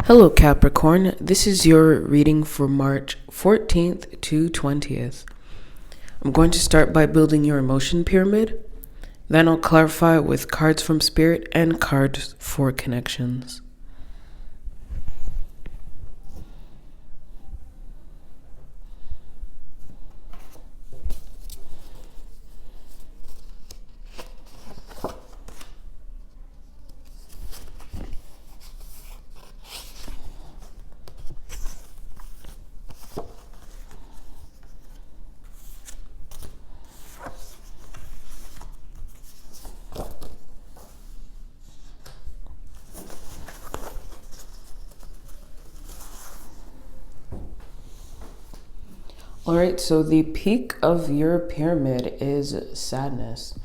Hello, Capricorn. This is your reading for March 14th to 20th. I'm going to start by building your emotion pyramid. Then I'll clarify with cards from Spirit and cards for connections. All right, so the peak of your pyramid is sadness.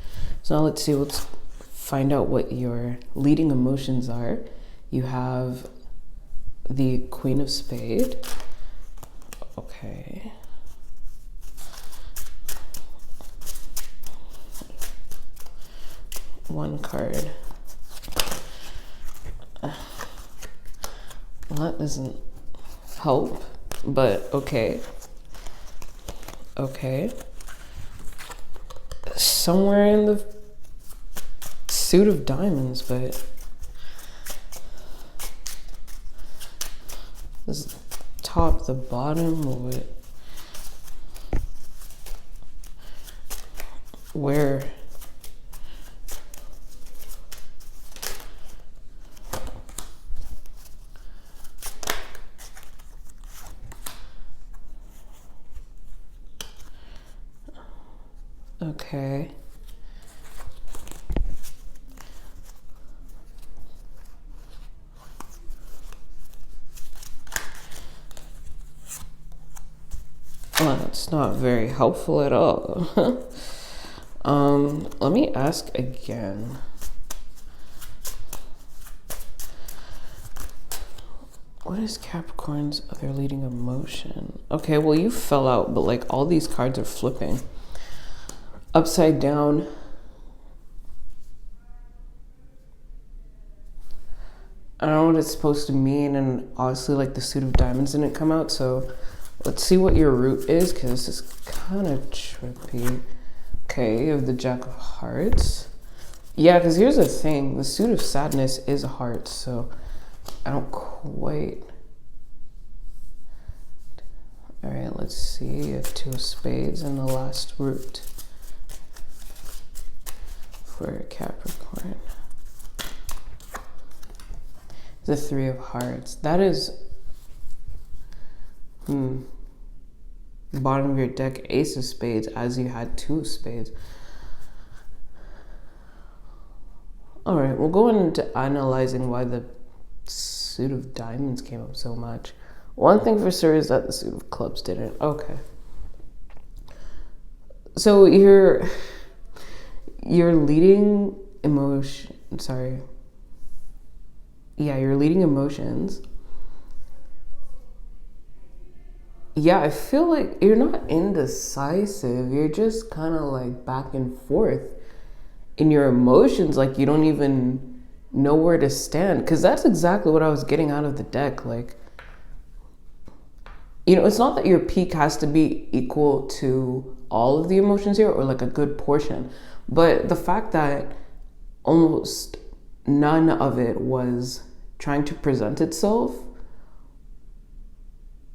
So now let's find out what your leading emotions are. You have the Queen of Spades. Okay. One card. Well, that doesn't help, but okay. Okay. Somewhere in the suit of diamonds, but this top, the bottom, where? Okay. Well, that's not very helpful at all. Let me ask again. What is Capricorn's other leading emotion? Okay, well, you fell out, but like all these cards are flipping upside down. I don't know what it's supposed to mean, and obviously like the suit of diamonds didn't come out, so let's see what your root is, because this is kind of trippy. Okay, you have the Jack of Hearts. Yeah, because here's the thing, the suit of sadness is hearts, so I don't quite. All right, let's see. You have Two of Spades and the last root for Capricorn. The Three of Hearts. That is bottom of your deck, Ace of Spades, as you had Two of Spades. All right, we'll go into analyzing why the suit of diamonds came up so much. One thing for sure is that the suit of clubs didn't. Okay. So your leading emotion, your leading emotions. Yeah, I feel like you're not indecisive. You're just kind of like back and forth in your emotions. Like you don't even know where to stand. Because that's exactly what I was getting out of the deck. Like, you know, it's not that your peak has to be equal to all of the emotions here or like a good portion. But the fact that almost none of it was trying to present itself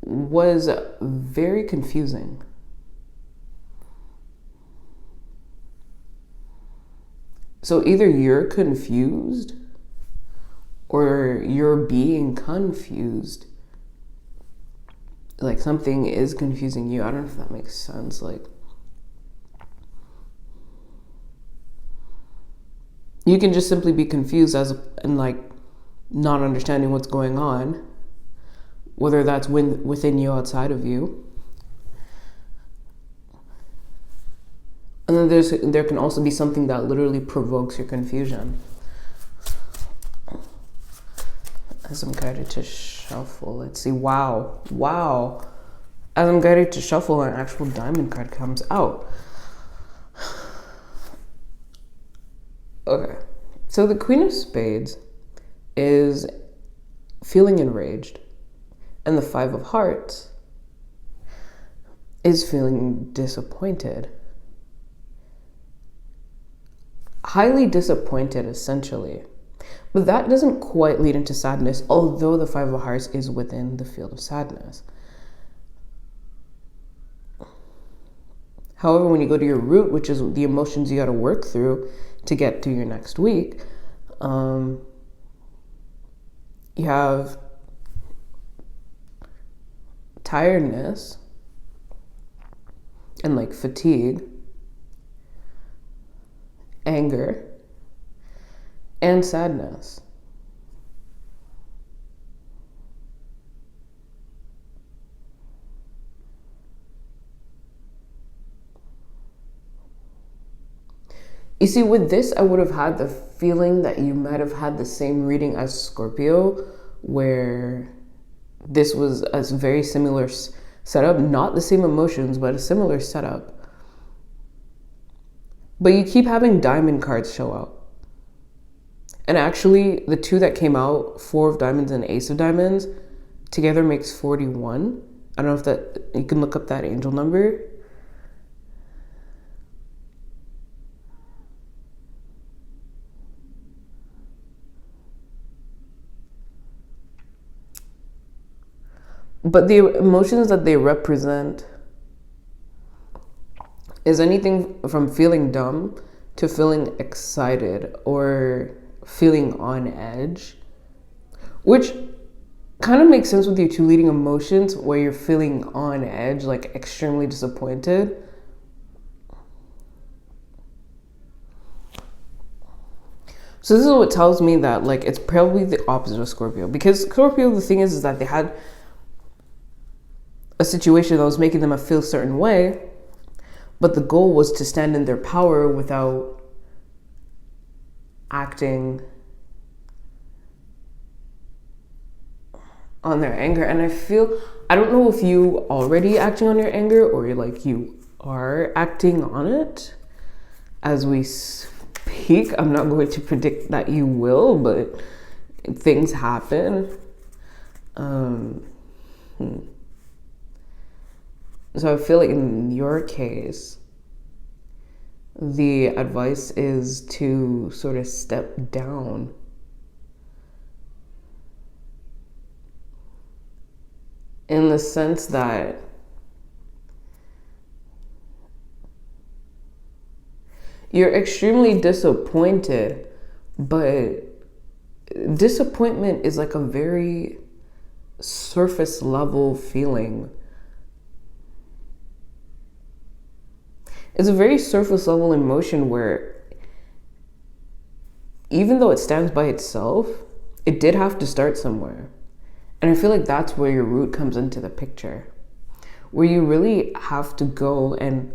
was very confusing. So either you're confused or you're being confused. Like something is confusing you. I don't know if that makes sense. Like you can just simply be confused and like not understanding what's going on, whether that's within you, outside of you. And then there can also be something that literally provokes your confusion. As I'm guided to shuffle, let's see. Wow. As I'm guided to shuffle, an actual diamond card comes out. Okay, so the Queen of Spades feeling enraged. And the Five of Hearts is feeling disappointed. Highly disappointed, essentially. But that doesn't quite lead into sadness, although the Five of Hearts is within the field of sadness. However, when you go to your root, which is the emotions you got to work through to get to your next week, you have tiredness and like fatigue, anger, and sadness. You see, with this, I would have had the feeling that you might have had the same reading as Scorpio, where this was a very similar setup, not the same emotions, but a similar setup. But you keep having diamond cards show up. And actually, the two that came out, Four of Diamonds and Ace of Diamonds, together makes 41. I don't know if that, you can look up that angel number. But the emotions that they represent is anything from feeling dumb to feeling excited or feeling on edge, which kind of makes sense with your two leading emotions where you're feeling on edge, like extremely disappointed. So this is what tells me that like it's probably the opposite of Scorpio, because Scorpio, the thing is that they had a situation that was making them feel a certain way, but the goal was to stand in their power without acting on their anger. And I don't know if you already acting on your anger or you are acting on it as we speak. I'm not going to predict that you will, but things happen. So I feel like in your case, the advice is to sort of step down. In the sense that you're extremely disappointed, but disappointment is like a very surface level feeling. It's a very surface level emotion where even though it stands by itself, it did have to start somewhere. And I feel like that's where your root comes into the picture, where you really have to go and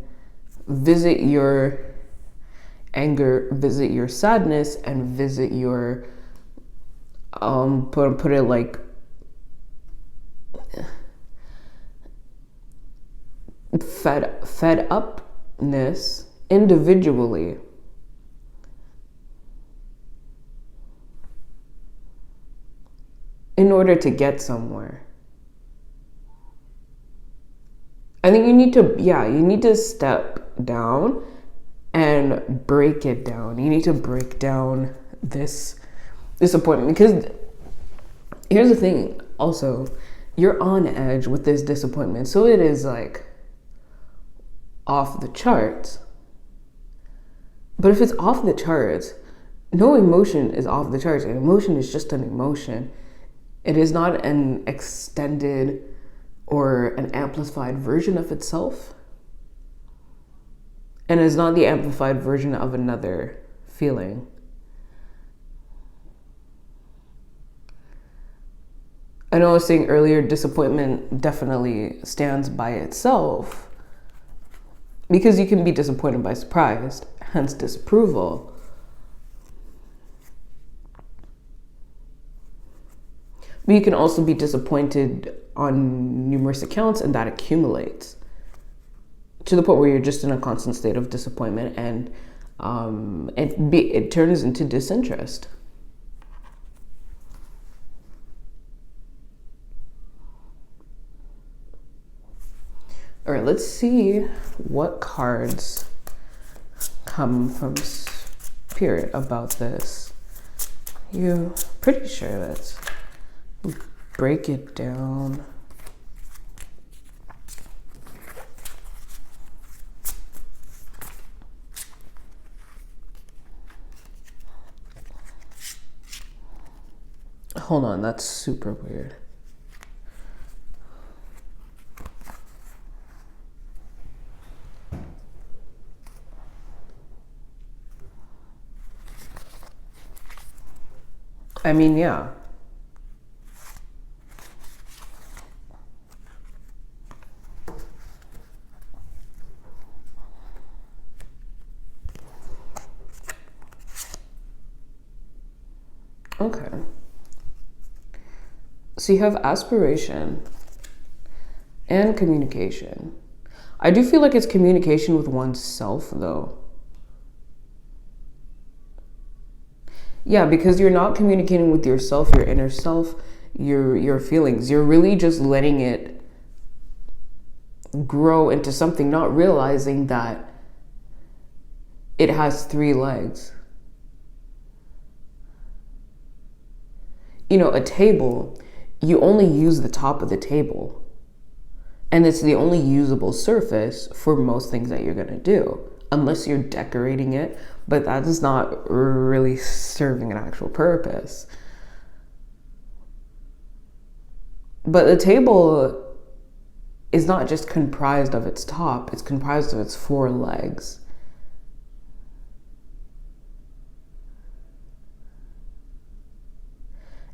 visit your anger, visit your sadness, and visit your, put it like, fed upness individually. In order to get somewhere. I think you need to step down and break it down. You need to break down this disappointment, because here's the thing also, you're on edge with this disappointment. So it is like off the charts. But if it's off the charts, no emotion is off the charts. An emotion is just an emotion. It is not an extended or an amplified version of itself. And it's not the amplified version of another feeling. I know I was saying earlier, disappointment definitely stands by itself, because you can be disappointed by surprise, hence disapproval. But you can also be disappointed on numerous accounts, and that accumulates to the point where you're just in a constant state of disappointment, and it turns into disinterest. All right, let's see what cards come from Spirit about this. You're pretty sure that's... Break it down. Hold on, that's super weird. I mean, yeah. Okay. So you have aspiration and communication. I do feel like it's communication with oneself, though. Yeah, because you're not communicating with yourself, your inner self, your feelings. You're really just letting it grow into something, not realizing that it has 3 legs. You know, a table, you only use the top of the table. And it's the only usable surface for most things that you're going to do, unless you're decorating it, but that is not really serving an actual purpose. But the table is not just comprised of its top, it's comprised of its 4 legs.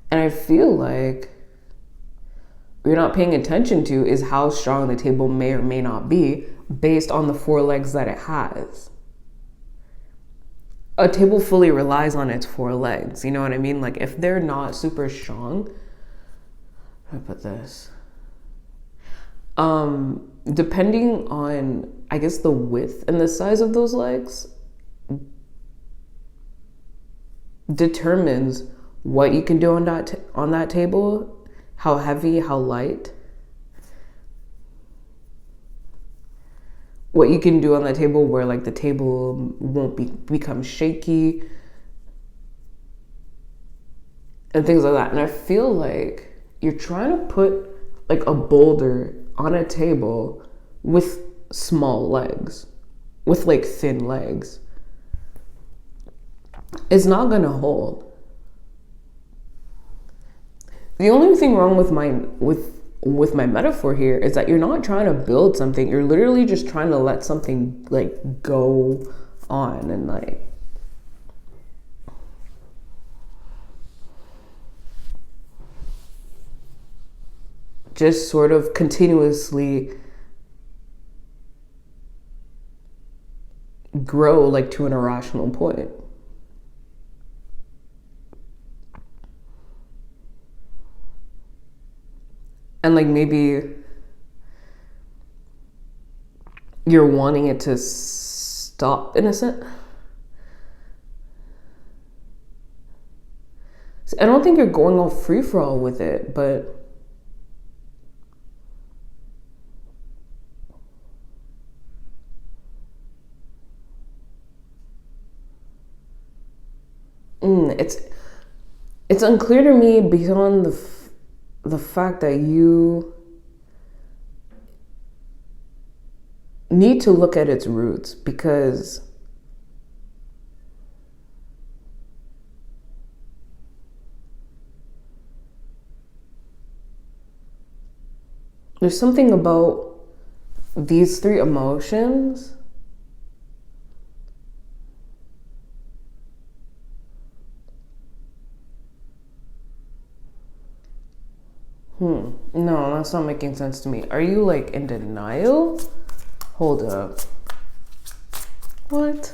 And I feel like what you're not paying attention to is how strong the table may or may not be based on the 4 legs that it has. A table fully relies on its 4 legs, you know what I mean? Like if they're not super strong, how do I put this? Depending on, I guess, the width and the size of those legs determines what you can do on that table, how heavy, how light. What you can do on that table where like the table won't become shaky and things like that. And I feel like you're trying to put like a boulder on a table with small legs, with like thin legs. It's not gonna hold. The only thing wrong with my metaphor here is that you're not trying to build something. You're literally just trying to let something like go on and like just sort of continuously grow like to an irrational point. And like maybe you're wanting it to stop in a sense. So I don't think you're going all free for all with it, but it's unclear to me beyond the fact that you need to look at its roots, because there's something about these 3 emotions No, that's not making sense to me. Are you like in denial? Hold up. What?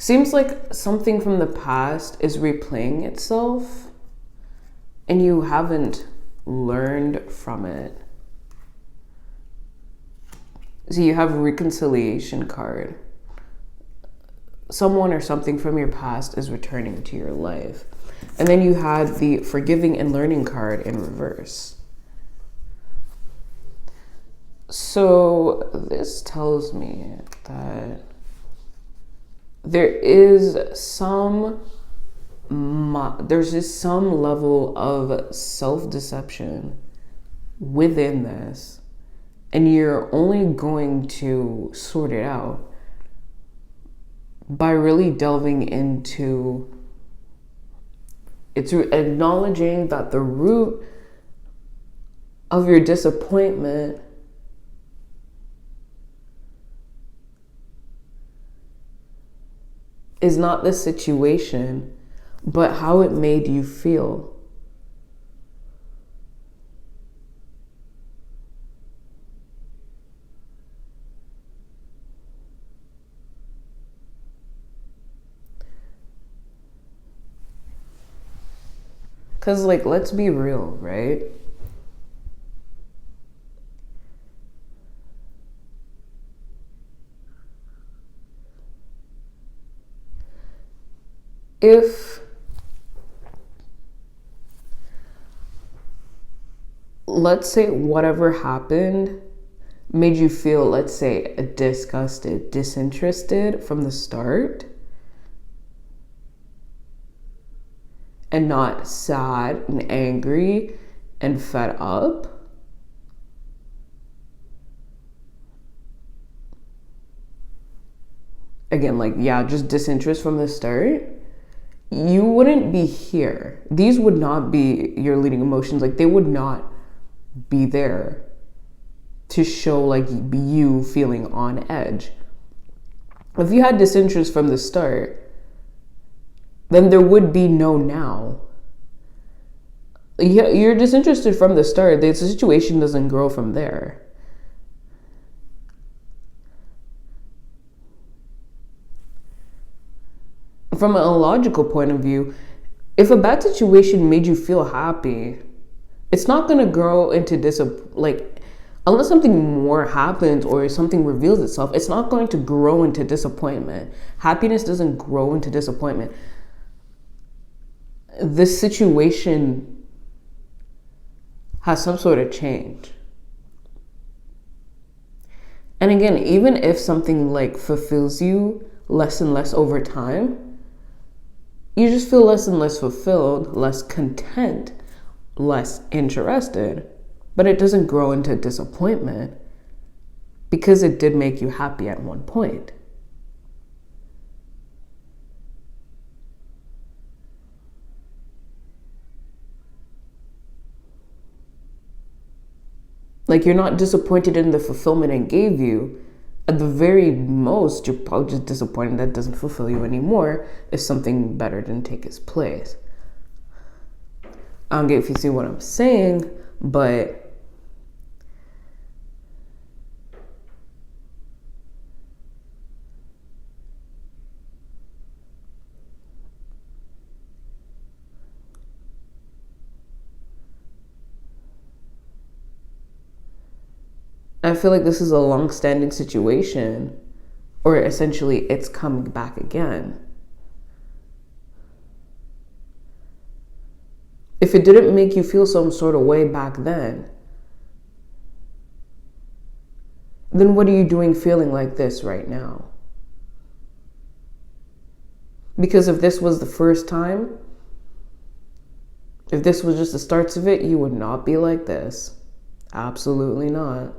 Seems like something from the past is replaying itself and you haven't learned from it. So you have a reconciliation card. Someone or something from your past is returning to your life. And then you had the forgiving and learning card in reverse. So this tells me that there is there's just some level of self-deception within this, and you're only going to sort it out by really delving into it's acknowledging that the root of your disappointment is not the situation, but how it made you feel. Because, like, let's be real, right? If, let's say, whatever happened made you feel, let's say, disgusted, disinterested from the start, and not sad and angry and fed up, again, like, yeah, just disinterest from the start, you wouldn't be here. These would not be your leading emotions. Like, they would not be there to show, like, you feeling on edge. If you had disinterest from the start, then there would be no now. You're disinterested from the start. The situation doesn't grow from there. From a logical point of view, if a bad situation made you feel happy, it's not going to grow into unless something more happens or something reveals itself, it's not going to grow into disappointment. Happiness doesn't grow into disappointment. This situation has some sort of change. And again, even if something like fulfills you less and less over time, you just feel less and less fulfilled, less content, less interested, but it doesn't grow into disappointment because it did make you happy at one point. Like, you're not disappointed in the fulfillment it gave you. At the very most, you're probably just disappointed that it doesn't fulfill you anymore if something better didn't take its place. I don't get if you see what I'm saying, but I feel like this is a long-standing situation, or essentially it's coming back again. If it didn't make you feel some sort of way back then what are you doing feeling like this right now? Because if this was the first time, if this was just the starts of it, you would not be like this. Absolutely not.